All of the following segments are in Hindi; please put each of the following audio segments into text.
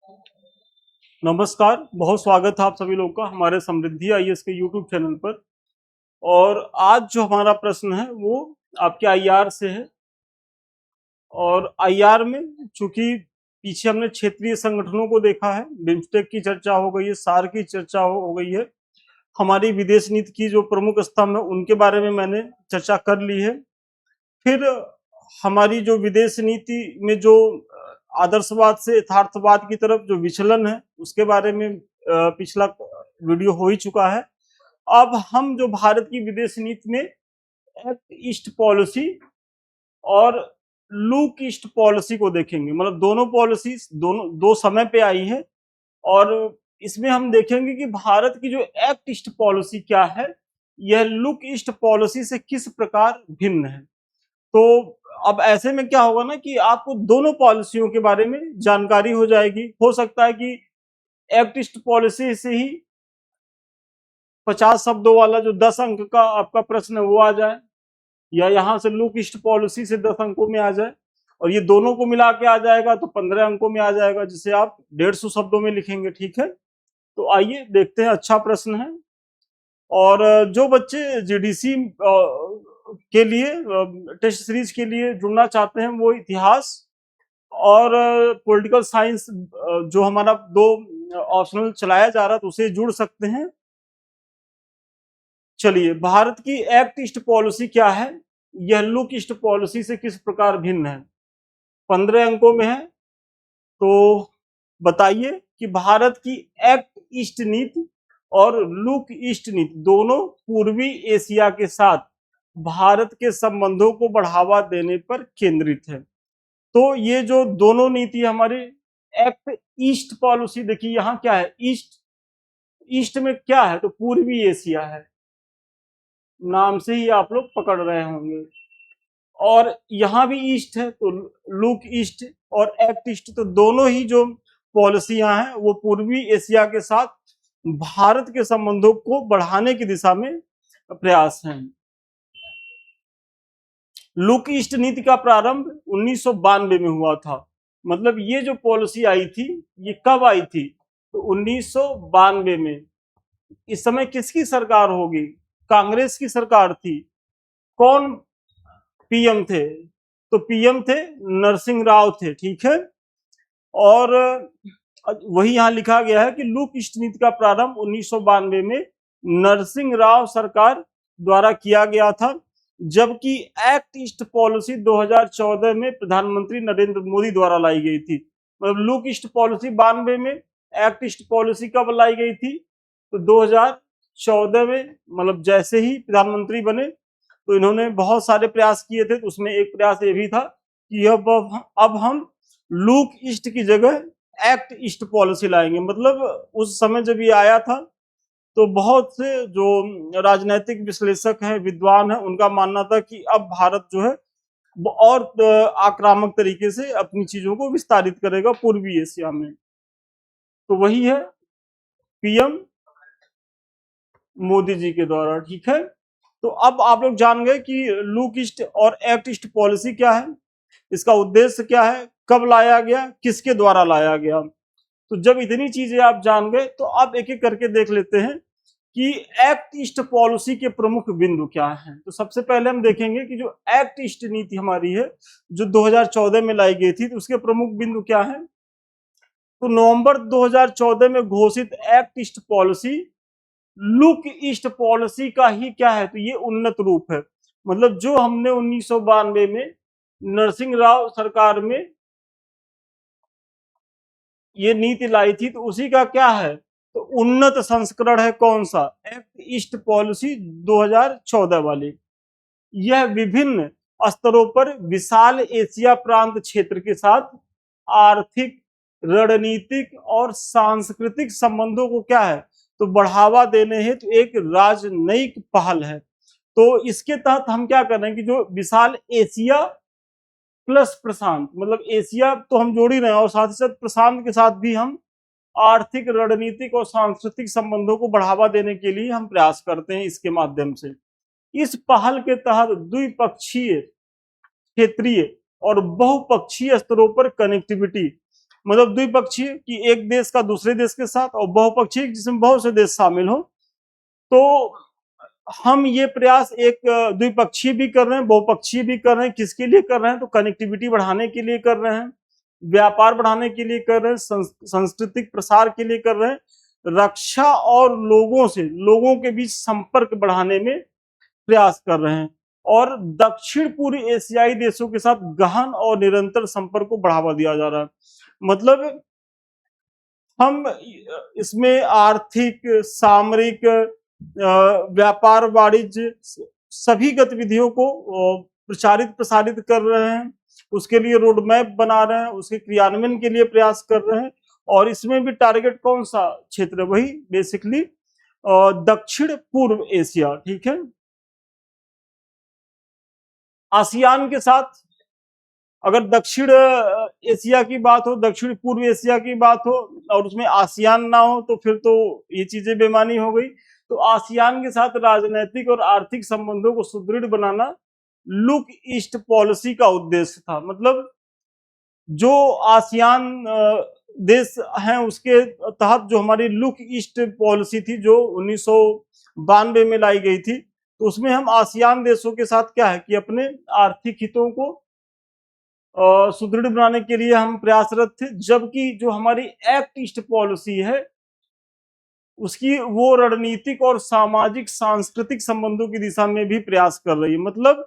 नमस्कार, बहुत स्वागत है आप सभी लोग का हमारे समृद्धि आईएएस के यूट्यूब चैनल पर। और आज जो हमारा प्रश्न है वो आपके आईआर से है। और आईआर में चूंकि पीछे हमने क्षेत्रीय संगठनों को देखा है, बिम्स्टेक की चर्चा हो गई है, सार्क की चर्चा हो गई है, हमारी विदेश नीति की जो प्रमुख स्तंभ है उनके बारे में मैंने चर्चा कर ली है। फिर हमारी जो विदेश नीति में जो आदर्शवाद से यथार्थवाद की तरफ जो विचलन है उसके बारे में पिछला वीडियो हो ही चुका है। अब हम जो भारत की विदेश नीति में एक्ट ईस्ट पॉलिसी और लुक ईस्ट पॉलिसी को देखेंगे। मतलब दोनों पॉलिसी दोनों दो समय पे आई है और इसमें हम देखेंगे कि भारत की जो एक्ट ईस्ट पॉलिसी क्या है, यह लुक ईस्ट पॉलिसी से किस प्रकार भिन्न है। तो अब ऐसे में क्या होगा ना कि आपको दोनों पॉलिसियों के बारे में जानकारी हो जाएगी। हो सकता है कि एक्ट ईस्ट पॉलिसी से ही 50 शब्दों वाला जो 10 अंक का आपका प्रश्न है वो आ जाए, या यहाँ से लुक ईस्ट पॉलिसी से 10 अंकों में आ जाए, और ये दोनों को मिला के आ जाएगा तो 15 अंकों में आ जाएगा, जिसे आप 150 शब्दों में लिखेंगे। ठीक है, तो आइए देखते हैं। अच्छा प्रश्न है। और जो बच्चे जीडीसी के लिए टेस्ट सीरीज के लिए जुड़ना चाहते हैं वो इतिहास और पॉलिटिकल साइंस जो हमारा 2 ऑप्शनल चलाया जा रहा है तो उसे जुड़ सकते हैं। चलिए, भारत की एक्ट ईस्ट पॉलिसी क्या है, यह लुक ईस्ट पॉलिसी से किस प्रकार भिन्न है। 15 अंकों में है। तो बताइए कि भारत की एक्ट ईस्ट नीति और लुक ईस्ट नीति दोनों पूर्वी एशिया के साथ भारत के संबंधों को बढ़ावा देने पर केंद्रित है। तो ये जो दोनों नीति हमारी एक्ट ईस्ट पॉलिसी, देखिए यहाँ क्या है, ईस्ट, ईस्ट में क्या है तो पूर्वी एशिया है, नाम से ही आप लोग पकड़ रहे होंगे। और यहाँ भी ईस्ट है तो लुक ईस्ट और एक्ट ईस्ट, तो दोनों ही जो पॉलिसियां हैं वो पूर्वी एशिया के साथ भारत के संबंधों को बढ़ाने की दिशा में प्रयास हैं। लुक ईस्ट नीति का प्रारंभ 1992 में हुआ था। मतलब ये जो पॉलिसी आई थी ये कब आई थी तो 1992 में। इस समय किसकी सरकार होगी, कांग्रेस की सरकार थी। कौन पीएम थे तो पीएम थे नरसिंह राव थे। ठीक है, और वही यहां लिखा गया है कि लुक ईस्ट नीति का प्रारंभ 1992 में नरसिंह राव सरकार द्वारा किया गया था, जबकि एक्ट ईस्ट पॉलिसी 2014 में प्रधानमंत्री नरेंद्र मोदी द्वारा लाई गई थी। मतलब लुक ईस्ट पॉलिसी 92 में, एक्ट ईस्ट पॉलिसी कब लाई गई थी तो 2014 में। मतलब जैसे ही प्रधानमंत्री बने तो इन्होंने बहुत सारे प्रयास किए थे, तो उसमें एक प्रयास ये भी था कि अब हम लुक ईस्ट की जगह एक्ट ईस्ट पॉलिसी लाएंगे। मतलब उस समय जब ये आया था तो बहुत से जो राजनीतिक विश्लेषक हैं, विद्वान हैं, उनका मानना था कि अब भारत जो है और आक्रामक तरीके से अपनी चीजों को विस्तारित करेगा पूर्वी एशिया में। तो वही है पीएम मोदी जी के द्वारा। ठीक है, तो अब आप लोग जान गए कि लुक ईस्ट और एक्ट ईस्ट पॉलिसी क्या है, इसका उद्देश्य क्या है, कब लाया गया, किसके द्वारा लाया गया। तो जब इतनी चीजें आप जान गए तो अब एक एक करके देख लेते हैं कि एक्ट ईस्ट पॉलिसी के प्रमुख बिंदु क्या हैं। तो सबसे पहले हम देखेंगे कि जो एक्ट ईस्ट नीति हमारी है जो 2014 में लाई गई थी, तो उसके प्रमुख बिंदु क्या है। तो नवंबर 2014 में घोषित act east policy look east policy का ही क्या है तो ये उन्नत रूप है। मतलब जो हमने 1992 में नरसिंह राव सरकार में ये नीति लाई थी तो उसी का क्या है तो उन्नत संस्करण है। कौन सा, एक्ट ईस्ट पॉलिसी 2014 वाली। यह विभिन्न स्तरों पर विशाल एशिया प्रांत क्षेत्र के साथ आर्थिक, रणनीतिक और सांस्कृतिक संबंधों को क्या है तो बढ़ावा देने हेतु तो एक राजनयिक पहल है। तो इसके तहत हम क्या कर रहे हैं कि जो विशाल एशिया प्लस प्रशांत, मतलब एशिया तो हम जोड़ ही रहे हैं और साथ ही साथ प्रशांत के साथ भी हम आर्थिक, रणनीतिक और सांस्कृतिक संबंधों को बढ़ावा देने के लिए हम प्रयास करते हैं इसके माध्यम से। इस पहल के तहत द्विपक्षीय, क्षेत्रीय और बहुपक्षीय स्तरों पर कनेक्टिविटी मतलब द्विपक्षीय कि एक देश का दूसरे देश के साथ, और बहुपक्षीय जिसमें बहुत से देश शामिल हो। तो हम ये प्रयास एक द्विपक्षीय भी कर रहे हैं, बहुपक्षीय भी कर रहे हैं। किसके लिए कर रहे हैं? तो कनेक्टिविटी बढ़ाने के लिए कर रहे हैं, व्यापार बढ़ाने के लिए कर रहे हैं, सांस्कृतिक प्रसार के लिए कर रहे हैं, रक्षा और लोगों से, लोगों के बीच संपर्क बढ़ाने में प्रयास कर रहे हैं, और दक्षिण पूर्व एशियाई देशों के साथ गहन और निरंतर संपर्क को बढ़ावा दिया जा रहा है। मतलब हम इसमें आर्थिक, सामरिक, व्यापार, वाणिज्य सभी गतिविधियों को प्रचारित प्रसारित कर रहे हैं, उसके लिए रोड मैप बना रहे हैं, उसके क्रियान्वयन के लिए प्रयास कर रहे हैं। और इसमें भी टारगेट कौन सा क्षेत्र है? वही बेसिकली दक्षिण पूर्व एशिया। ठीक है, आसियान के साथ अगर दक्षिण एशिया की बात हो, दक्षिण पूर्व एशिया की बात हो, और उसमें आसियान ना हो, तो फिर तो ये चीजें बेमानी हो गई। तो आसियान के साथ राजनीतिक और आर्थिक संबंधों को सुदृढ़ बनाना लुक ईस्ट पॉलिसी का उद्देश्य था। मतलब जो आसियान देश हैं उसके तहत जो हमारी लुक ईस्ट पॉलिसी थी, जो 1992 में लाई गई थी, तो उसमें हम आसियान देशों के साथ क्या है कि अपने आर्थिक हितों को सुदृढ़ बनाने के लिए हम प्रयासरत थे। जबकि जो हमारी एक्ट ईस्ट पॉलिसी है उसकी वो रणनीतिक और सामाजिक सांस्कृतिक संबंधों की दिशा में भी प्रयास कर रही है। मतलब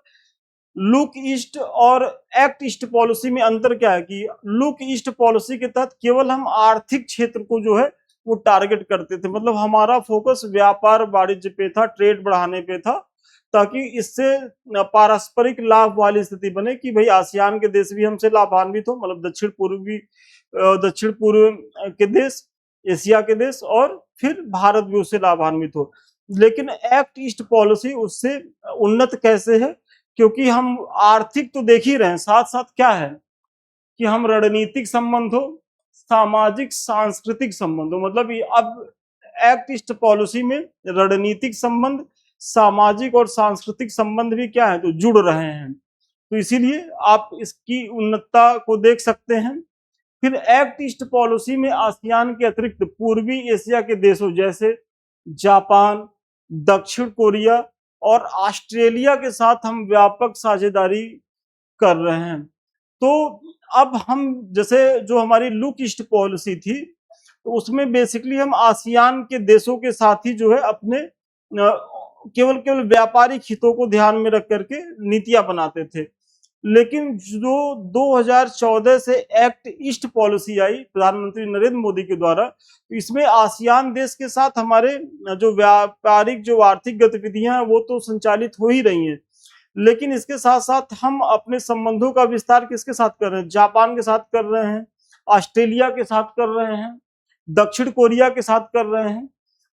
लुक ईस्ट और एक्ट ईस्ट पॉलिसी में अंतर क्या है कि लुक ईस्ट पॉलिसी के तहत केवल हम आर्थिक क्षेत्र को जो है वो टारगेट करते थे। मतलब हमारा फोकस व्यापार वाणिज्य पे था, ट्रेड बढ़ाने पे था, ताकि इससे पारस्परिक लाभ वाली स्थिति बने कि भाई आसियान के देश भी हमसे लाभान्वित हो, मतलब दक्षिण पूर्व के देश, एशिया के देश, और फिर भारत भी उससे लाभान्वित हो। लेकिन एक्ट ईस्ट पॉलिसी उससे उन्नत कैसे है? क्योंकि हम आर्थिक तो देख ही रहे हैं, साथ साथ क्या है कि हम रणनीतिक संबंध हो, सामाजिक सांस्कृतिक संबंध हो। मतलब अब एक्ट ईस्ट पॉलिसी में रणनीतिक संबंध, सामाजिक और सांस्कृतिक संबंध भी क्या है तो जुड़ रहे हैं। तो इसीलिए आप इसकी उन्नतता को देख सकते हैं। फिर एक्ट ईस्ट पॉलिसी में आसियान के अतिरिक्त पूर्वी एशिया के देशों जैसे जापान, दक्षिण कोरिया और ऑस्ट्रेलिया के साथ हम व्यापक साझेदारी कर रहे हैं। तो अब हम जैसे जो हमारी लुक ईस्ट पॉलिसी थी, तो उसमें बेसिकली हम आसियान के देशों के साथ ही जो है अपने केवल व्यापारिक हितों को ध्यान में रख करके नीतियां बनाते थे। लेकिन जो 2014 से एक्ट ईस्ट पॉलिसी आई प्रधानमंत्री नरेंद्र मोदी के द्वारा, तो इसमें आसियान देश के साथ हमारे जो व्यापारिक, जो आर्थिक गतिविधियां हैं वो तो संचालित हो ही रही हैं, लेकिन इसके साथ साथ हम अपने संबंधों का विस्तार किसके साथ कर रहे हैं? जापान के साथ कर रहे हैं, ऑस्ट्रेलिया के साथ कर रहे हैं, दक्षिण कोरिया के साथ कर रहे हैं।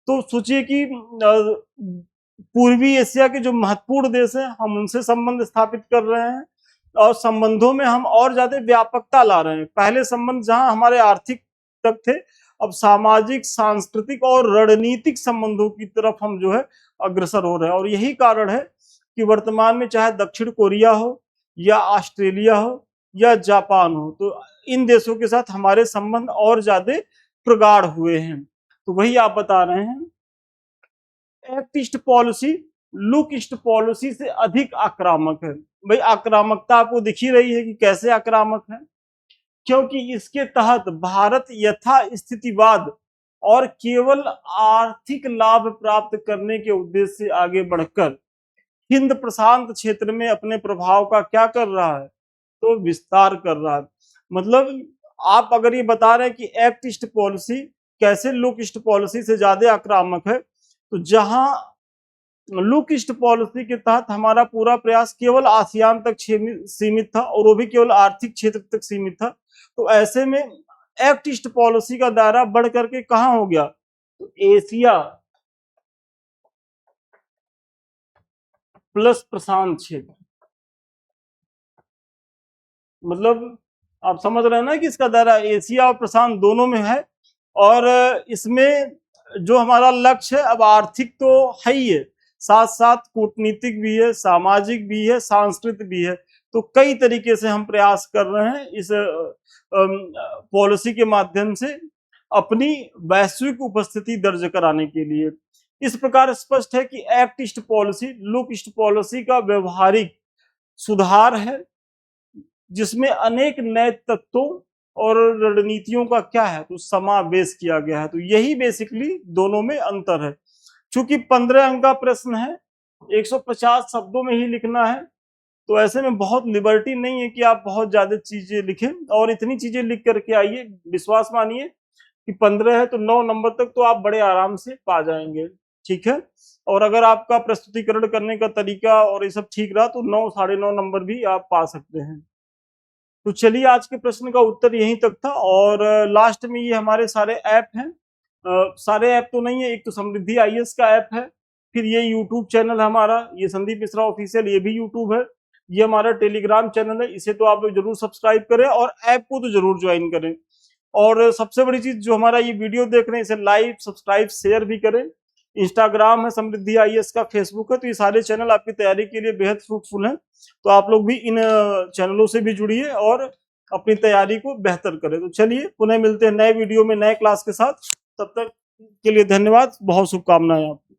तो सोचिए कि पूर्वी एशिया के जो महत्वपूर्ण देश हैं हम उनसे संबंध स्थापित कर रहे हैं, और संबंधों में हम और ज्यादा व्यापकता ला रहे हैं। पहले संबंध जहां हमारे आर्थिक तक थे, अब सामाजिक, सांस्कृतिक और रणनीतिक संबंधों की तरफ हम जो है अग्रसर हो रहे हैं। और यही कारण है कि वर्तमान में चाहे दक्षिण कोरिया हो या ऑस्ट्रेलिया हो या जापान हो, तो इन देशों के साथ हमारे संबंध और ज्यादा प्रगाढ़ हुए हैं। तो वही आप बता रहे हैं, act east policy look east policy से अधिक आक्रामक है। भाई आक्रामकता आपको दिख ही रही है कि कैसे आक्रामक है, क्योंकि इसके तहत भारत यथा स्थितिवाद और केवल आर्थिक लाभ प्राप्त करने के उद्देश्य से आगे बढ़कर हिंद प्रशांत क्षेत्र में अपने प्रभाव का क्या कर रहा है तो विस्तार कर रहा है। मतलब आप अगर ये बता रहे हैं कि एक्ट ईस्ट पॉलिसी कैसे लुक ईस्ट पॉलिसी से ज्यादा आक्रामक है, तो जहां लुक ईस्ट पॉलिसी के तहत हमारा पूरा प्रयास केवल आसियान तक सीमित था, और वो भी केवल आर्थिक क्षेत्र तक सीमित था, तो ऐसे में एक्ट ईस्ट पॉलिसी का दायरा बढ़ करके कहां हो गया? तो एशिया प्लस प्रशांत क्षेत्र। मतलब आप समझ रहे हैं ना कि इसका दायरा एशिया और प्रशांत दोनों में है। और इसमें जो हमारा लक्ष्य है, अब आर्थिक तो है ही है, साथ साथ कूटनीतिक भी है, सामाजिक भी है, सांस्कृतिक भी है। तो कई तरीके से हम प्रयास कर रहे हैं इस पॉलिसी के माध्यम से अपनी वैश्विक उपस्थिति दर्ज कराने के लिए। इस प्रकार स्पष्ट है कि act east policy look east policy का व्यवहारिक सुधार है, जिसमें अनेक नए तत्वों और रणनीतियों का क्या है तो समावेश किया गया है। तो यही बेसिकली दोनों में अंतर है। चूंकि 15 अंक का प्रश्न है, 150 शब्दों में ही लिखना है, तो ऐसे में बहुत लिबर्टी नहीं है कि आप बहुत ज्यादा चीजें लिखें, और इतनी चीजें लिख करके आइए, विश्वास मानिए कि 15 है तो 9 नंबर तक तो आप बड़े आराम से पा जाएंगे। ठीक है, और अगर आपका प्रस्तुतिकरण करने का तरीका और ये सब ठीक रहा तो 9 9.5 नंबर भी आप पा सकते हैं। तो चलिए, आज के प्रश्न का उत्तर यहीं तक था। और लास्ट में ये हमारे सारे ऐप हैं, सारे ऐप तो नहीं है, एक तो समृद्धि आईएएस का ऐप है, फिर ये यूट्यूब चैनल है हमारा, ये संदीप मिश्रा ऑफिशियल, ये भी यूट्यूब है, ये हमारा टेलीग्राम चैनल है, इसे तो आप लोग जरूर सब्सक्राइब करें और ऐप को तो जरूर ज्वाइन करें। और सबसे बड़ी चीज, जो हमारा ये वीडियो देख रहे हैं इसे लाइक सब्सक्राइब शेयर भी करें। इंस्टाग्राम है समृद्धि आईएएस का, फेसबुक है, तो ये सारे चैनल आपकी तैयारी के लिए बेहद फ्रूटफुल हैं। तो आप लोग भी इन चैनलों से भी जुड़िए और अपनी तैयारी को बेहतर करें। तो चलिए, पुनः मिलते हैं नए वीडियो में नए क्लास के साथ। तब तक के लिए धन्यवाद, बहुत शुभकामनाएं आपको।